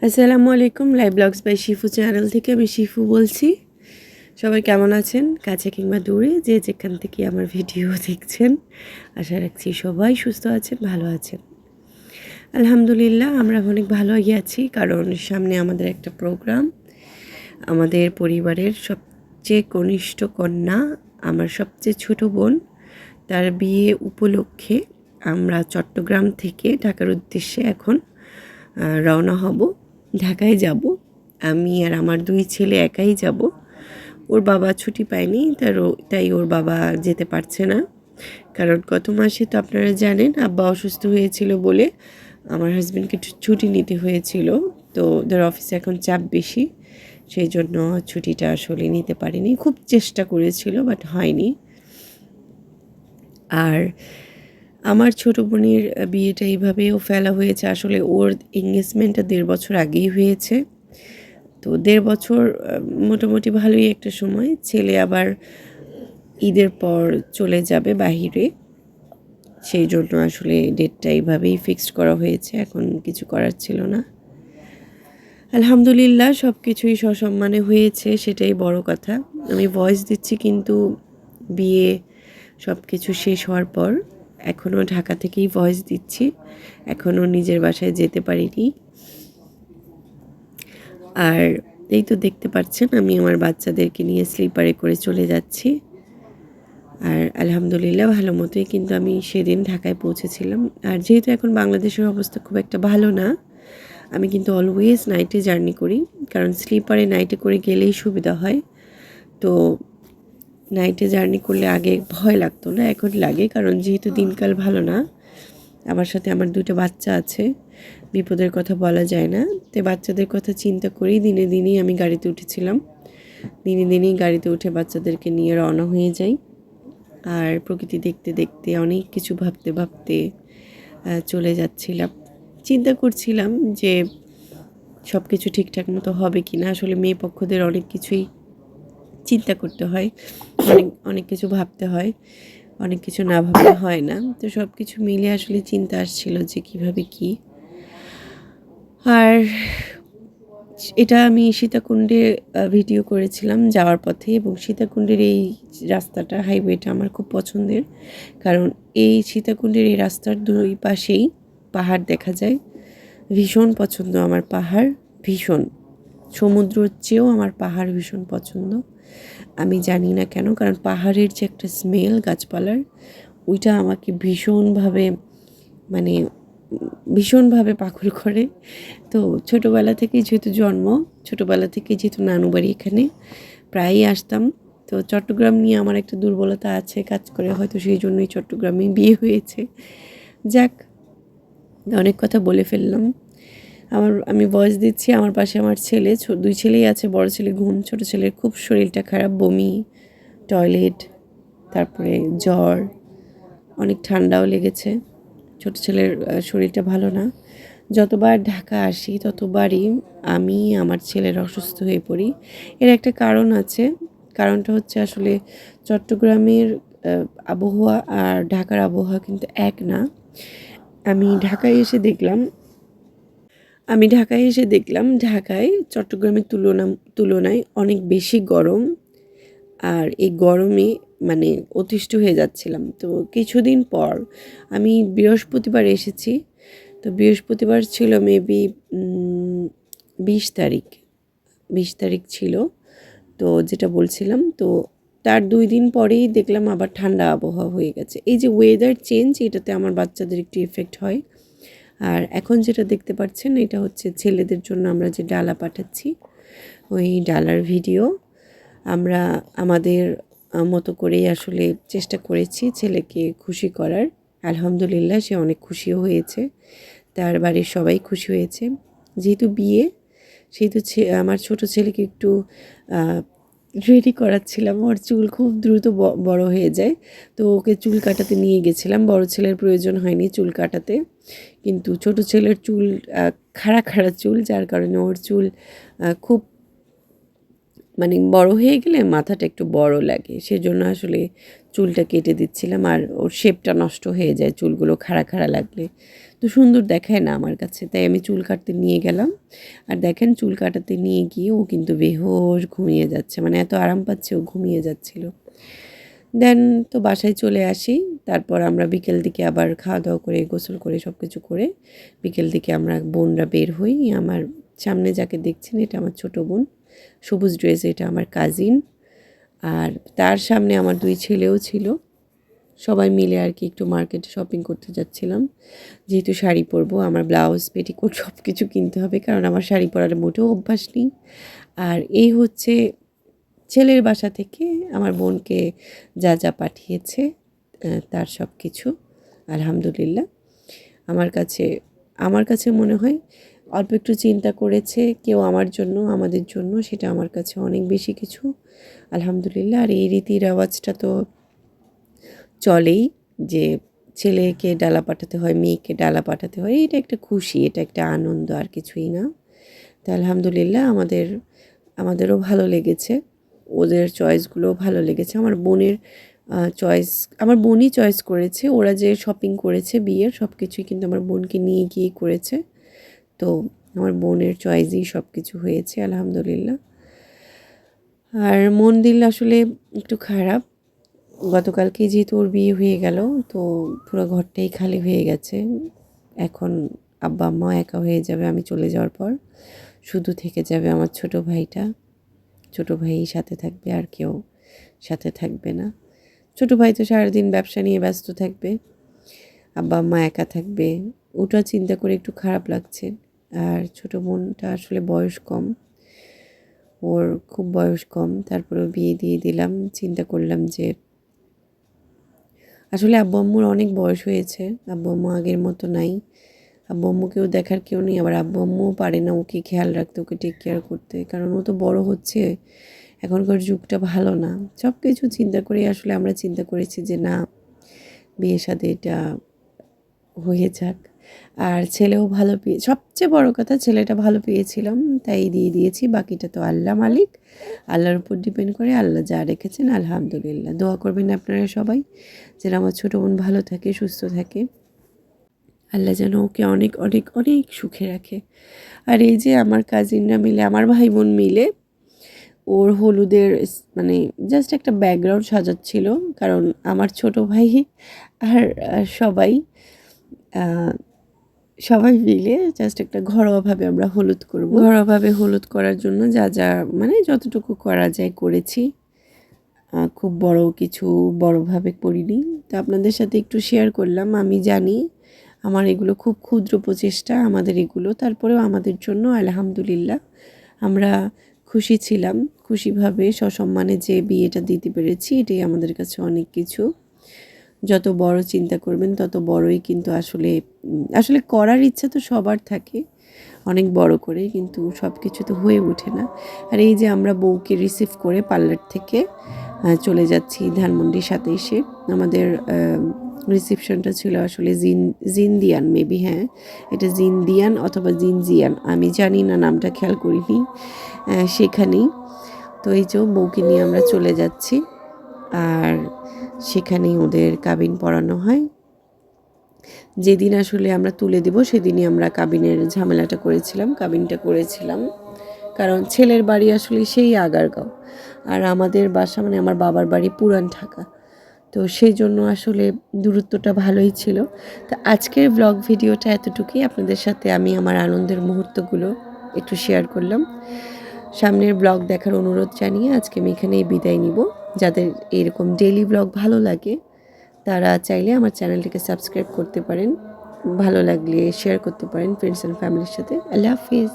আসসালামু আলাইকুম। Live blogs by Shifu channel থেকে আমি শিফু বলছি। সবাই কেমন আছেন, কাছে কিংবা দূরে, যে যেখান থেকে আমার ভিডিও দেখছেন? আশা রাখছি সবাই সুস্থ আছেন, ভালো আছেন। আলহামদুলিল্লাহ, আমরা অনেক ভালোই আছি, কারণ সামনে আমাদের একটা প্রোগ্রাম। আমাদের পরিবারের সবচেয়ে কনিষ্ঠ কন্যা, আমার সবচেয়ে ছোট বোন, তার বিয়ে উপলক্ষে আমরা চট্টগ্রাম থেকে ঢাকার উদ্দেশ্যে এখন রওনা হব। ঢাকায় যাব। আমি আর আমার দুই ছেলে একাই যাব। ওর বাবা ছুটি পায়নি, তাই ওর বাবা যেতে পারছে না। কারণ গত মাসে তো আপনারা জানেন আব্বা অসুস্থ হয়েছিল বলে আমার হাজব্যান্ডকে ছুটি নিতে হয়েছিল। তো ওদের অফিসে এখন চাপ বেশি, সেই জন্য ছুটিটা আসলে নিতে পারেনি। খুব চেষ্টা করেছিল, বাট হয়নি। আর আমার ছোট বোনের বিয়েটা এইভাবেও ফেলা হয়েছে। আসলে ওর এঙ্গেজমেন্টটা 1.5 বছর আগেই হয়েছে। তো 1.5 বছর মোটামুটি ভালোই একটা সময়। ছেলে আবার ঈদের পর চলে যাবে বাহিরে, সেই জন্য আসলে ডেটটা এইভাবেই ফিক্সড করা হয়েছে। এখন কিছু করার ছিল না। আলহামদুলিল্লাহ, সব কিছুই সসম্মানে হয়েছে, সেটাই বড় কথা। আমি ভয়েস দিচ্ছি কিন্তু বিয়ে সব কিছু শেষ হওয়ার পর। এখনও ঢাকা থেকেই ভয়েস দিচ্ছি, এখনও নিজের বাসায় যেতে পারিনি। আর এই তো দেখতে পাচ্ছেন, আমি আমার বাচ্চাদেরকে নিয়ে স্লিপারে করে চলে যাচ্ছি। আর আলহামদুলিল্লাহ ভালো মতোই কিন্তু আমি সেদিন ঢাকায় পৌঁছেছিলাম। আর যেহেতু এখন বাংলাদেশের অবস্থা খুব একটা ভালো না, আমি কিন্তু অলওয়েজ নাইটে জার্নি করি, কারণ স্লিপারে নাইটে করে গেলেই সুবিধা হয়। তো নাইটে জার্নি করলে আগে ভয় লাগতো না, এখন লাগে, কারণ যেহেতু দিনকাল ভালো না। আমার সাথে আমার 2টা বাচ্চা আছে, বিপদের কথা বলা যায় না। তো বাচ্চাদের কথা চিন্তা করেই দিনে দিনেই আমি গাড়িতে উঠেছিলাম। দিনে দিনেই গাড়িতে উঠে বাচ্চাদেরকে নিয়ে রওনা হয়ে যাই। আর প্রকৃতি দেখতে দেখতে অনেক কিছু ভাবতে ভাবতে চলে যাচ্ছিলাম। চিন্তা করছিলাম যে সব কিছু ঠিকঠাক মতো হবে কি না। আসলে মেয়ে পক্ষদের অনেক কিছুই চিন্তা করতে হয়, অনেক অনেক কিছু ভাবতে হয়, অনেক কিছু না ভাবলে হয় না। তো সব কিছু মিলে আসলে চিন্তা আসছিল যে কিভাবে কি। আর এটা আমি সীতাকুণ্ডে ভিডিও করেছিলাম যাওয়ার পথে, এবং সীতাকুণ্ডের এই রাস্তাটা, হাইওয়েটা আমার খুব পছন্দের, কারণ এই সীতাকুণ্ডের এই রাস্তার দুই পাশেই পাহাড় দেখা যায়। ভীষণ পছন্দ আমার পাহাড়, ভীষণ। সমুদ্রের চেয়েও আমার পাহাড় ভীষণ পছন্দ। আমি জানি না কেন, কারণ পাহাড়ের যে একটা স্মেল গাছপালার, ওইটা আমাকে মানে ভীষণভাবে পাগল করে। তো ছোটোবেলা থেকেই যেহেতু জন্ম, ছোটোবেলা থেকেই যেহেতু নানু বাড়ি এখানে, প্রায়ই আসতাম। তো চট্টগ্রাম নিয়ে আমার একটা দুর্বলতা আছে কাজ করে, হয়তো সেই জন্যই চট্টগ্রামেই বিয়ে হয়েছে। যাক, অনেক কথা বলে ফেললাম। আমি ভয়েস দিচ্ছি, আমার পাশে আমার ছেলে, 2 ছেলেই আছে। বড় ছেলে ঘুম, ছোটো ছেলের খুব শরীরটা খারাপ, বমি, টয়লেট, তারপরে জ্বর, অনেক ঠান্ডাও লেগেছে। ছোটো ছেলের শরীরটা ভালো না। যতবার ঢাকা আসি ততবারই আমি আমার ছেলের অসুস্থ হয়ে পড়ি। এর একটা কারণ আছে। কারণটা হচ্ছে আসলে চট্টগ্রামের আবহাওয়া আর ঢাকার আবহাওয়া কিন্তু এক না। আমি ঢাকায় এসে দেখলাম ঢাকায় চট্টগ্রামের তুলনায় অনেক বেশি গরম। আর এই গরমে মানে অতিষ্ঠ হয়ে যাচ্ছিলাম। তো কিছুদিন পর আমি বৃহস্পতিবার এসেছি। তো বৃহস্পতিবার ছিল মেবি 20 তারিখ, 20 তারিখ ছিল। তো যেটা বলছিলাম, তো তার 2 দিন পরেই দেখলাম আবার ঠান্ডা আবহাওয়া হয়ে গেছে। এই যে ওয়েদার চেঞ্জ, এটাতে আমার বাচ্চাদের একটু এফেক্ট হয়। আর এখন যেটা দেখতে পাচ্ছেন, এটা হচ্ছে ছেলেদের জন্য আমরা যে ডালা পাঠাচ্ছি, ওই ডালার ভিডিও। আমরা আমাদের মতো করেই আসলে চেষ্টা করেছি ছেলেকে খুশি করার। আলহামদুলিল্লাহ, সে অনেক খুশিও হয়েছে, তার বাড়ির সবাই খুশি হয়েছে। যেহেতু বিয়ে, সেহেতু আমার ছোট ছেলেকে একটু রেডি করাচ্ছিলাম। ওর চুল খুব দ্রুত বড় হয়ে যায়, তো ওকে চুল কাটাতে নিয়ে গেছিলাম। বড় ছেলের প্রয়োজন হয়নি চুল কাটাতে, কিন্তু ছোট ছেলের চুল খাড়া খাড়া চুল, যার কারণে ওর চুল খুব মানে বড় হয়ে গেলে মাথাটা একটু বড় লাগে, সেজন্য আসলে চুলটা কেটে দিচ্ছিলাম। আর ওর শেপটা নষ্ট হয়ে যায় চুলগুলো খাড়া খাড়া লাগলে। তো সুন্দর দেখায় না আমার কাছে, তাই আমি চুল কাটতে নিয়ে গেলাম। আর দেখেন চুল কাটাতে নিয়ে গিয়ে ও কিন্তু বেহুশ ঘুমিয়ে যাচ্ছে, মানে এত আরাম পাচ্ছে ও ঘুমিয়ে যাচ্ছিল। দেন তো বাসায় চলে আসি। তারপর আমরা বিকেল দিকে আবার খাওয়া দাওয়া করে গোসল করে সব কিছু করে বিকেল দিকে আমরা বোনরা বের হই। আমার সামনে যাকে দেখছেন এটা আমার ছোট বোন, সবুজ ড্রেস, এটা আমার কাজিন। আর তার সামনে আমার 2 ছেলেও ছিল। সবাই মিলে আর কি একটু মার্কেটে শপিং করতে যাচ্ছিলাম। যেহেতু শাড়ি পরবো, আমার ব্লাউজ পেটিকোট সব কিছু কিনতে হবে, কারণ আমার শাড়ি পরার মোটেও অভ্যাস নেই। আর এই হচ্ছে ছেলের বাসা থেকে আমার বোনকে যা যা পাঠিয়েছে তার সব কিছু। আলহামদুলিল্লাহ আমার কাছে মনে হয় অল্প একটু চিন্তা করেছে কেউ আমার জন্য, আমাদের জন্য, সেটা আমার কাছে অনেক বেশি কিছু। আলহামদুলিল্লাহ। আর এই রীতি রেওয়াজটা তো চলেই, যে ছেলেকে ডালা পাঠাতে হয়, মেয়েকে ডালা পাঠাতে হয়, এটা একটা খুশি, এটা একটা আনন্দ, আর কিছুই না। তো আলহামদুলিল্লাহ আমাদেরও ভালো লেগেছে, ওদের চয়েসগুলোও ভালো লেগেছে। আমার বোনই চয়েস করেছে, ওরা যে শপিং করেছে বিয়ের সব কিছুই কিন্তু আমার বোনকে নিয়ে গিয়েই করেছে। তো আমার বোনের চয়েসই সব কিছু হয়েছে আলহামদুলিল্লাহ। আর মন দিল আসলে একটু খারাপ, গতকালকে যেহেতু ওর বিয়ে হয়ে গেল, তো পুরো ঘরটাই খালি হয়ে গেছে। এখন আব্বা আম্মা একা হয়ে যাবে আমি চলে যাওয়ার পর, শুধু থেকে যাবে আমার ছোট ভাইটা। ছোট ভাই সাথে থাকবে, আর কেউ সাথে থাকবে না। ছোট ভাই তো সারাদিন ব্যবসা নিয়ে ব্যস্ত থাকবে, আব্বা আম্মা একা থাকবে, ওটা চিন্তা করে একটু খারাপ লাগছে। আর ছোট বোনটা আসলে বয়স কম, ওর খুব বয়স কম, তারপরেও বিয়ে দিয়ে দিলাম। চিন্তা করলাম যে আসলে আব্বু আম্মুর অনেক বয়স হয়েছে, আব্বু আম্মু আগের মতো নাই, আব্বু আম্মুকেও দেখার কেউ নেই, আবার আব্বু আম্মুও পারে না ওকে খেয়াল রাখতে, ওকে টেক কেয়ার করতে, কারণ ও তো বড় হচ্ছে। এখনকার যুগটা ভালো না। সব কিছু চিন্তা করে আসলে আমরা চিন্তা করেছি যে না, বিয়ে শাদী এটা হয়ে যাক। আর ছেলেও ভালো পেয়ে, সবচেয়ে বড় কথা ছেলেটা ভালো পেয়েছিলাম তাই দিয়ে দিয়েছি, বাকিটা তো আল্লাহ মালিক, আল্লাহর উপর ডিপেন্ড করে, আল্লাহ যা রেখেছেন আলহামদুলিল্লাহ। দোয়া করবেন আপনারা সবাই যেন আমার ছোটো বোন ভালো থাকে, সুস্থ থাকে, আল্লাহ যেন ওকে অনেক অনেক অনেক সুখে রাখে। আর এই যে আমার কাজিনরা মিলে, আমার ভাই বোন মিলে ওর হলুদের মানে জাস্ট একটা ব্যাকগ্রাউন্ড সাজাচ্ছিল, কারণ আমার ছোট ভাই আর সবাই সবাই মিলে জাস্ট একটা ঘরোয়াভাবে আমরা হলুদ করব। ঘরোয়াভাবে হলুদ করার জন্য যা যা মানে যতটুকু করা যায় করেছি, খুব বড়োভাবে করিনি। তো আপনাদের সাথে একটু শেয়ার করলাম। আমি জানি আমার এগুলো খুব ক্ষুদ্র প্রচেষ্টা, আমাদের এগুলো, তারপরেও আমাদের জন্য আলহামদুলিল্লাহ আমরা খুশি ছিলাম, খুশিভাবে সসম্মানে যে বিয়েটা দিতে পেরেছি, এটাই আমাদের কাছে অনেক কিছু। যত বড় চিন্তা করবেন তত বড়ই কিন্তু আসলে করার ইচ্ছা তো সবার থাকে অনেক বড় করে, কিন্তু সব কিছু তো হয়ে ওঠে না। আর এই যে আমরা বউকে রিসিভ করে পার্লার থেকে চলে যাচ্ছি ধানমন্ডির সাথে এসে, আমাদের রিসিপশনটা ছিল আসলে জিনদিয়ান, মেবি, হ্যাঁ এটা জিনদিয়ান অথবা জিনজিয়ান, আমি জানি না, নামটা খেয়াল করিনি, সেখানেই। তো এই যে বউকে নিয়ে আমরা চলে যাচ্ছি, আর সেখানেই ওদের কাবিন পড়ানো হয়। যেদিন আসলে আমরা তুলে দেব সেদিনই আমরা কাবিনটা করেছিলাম, কারণ ছেলের বাড়ি আসলে সেই আগারগাঁও, আর আমাদের বাসা মানে আমার বাবার বাড়ি পুরান ঢাকা, তো সেই জন্য আসলে দূরত্বটা ভালোই ছিল। তো আজকের ব্লগ ভিডিওটা এতটুকুই, আপনাদের সাথে আমি আমার আনন্দের মুহূর্তগুলো একটু শেয়ার করলাম। সামনের ব্লগ দেখার অনুরোধ জানিয়ে আজকে আমি এখানেই বিদায় নিব। যাদের এরকম ডেইলি ব্লগ ভালো লাগে তারা চাইলে আমার চ্যানেলটিকে সাবস্ক্রাইব করতে পারেন, ভালো লাগলে শেয়ার করতে পারেন ফ্রেন্ডস অ্যান্ড ফ্যামিলির সাথে। আল্লাহ হাফিজ।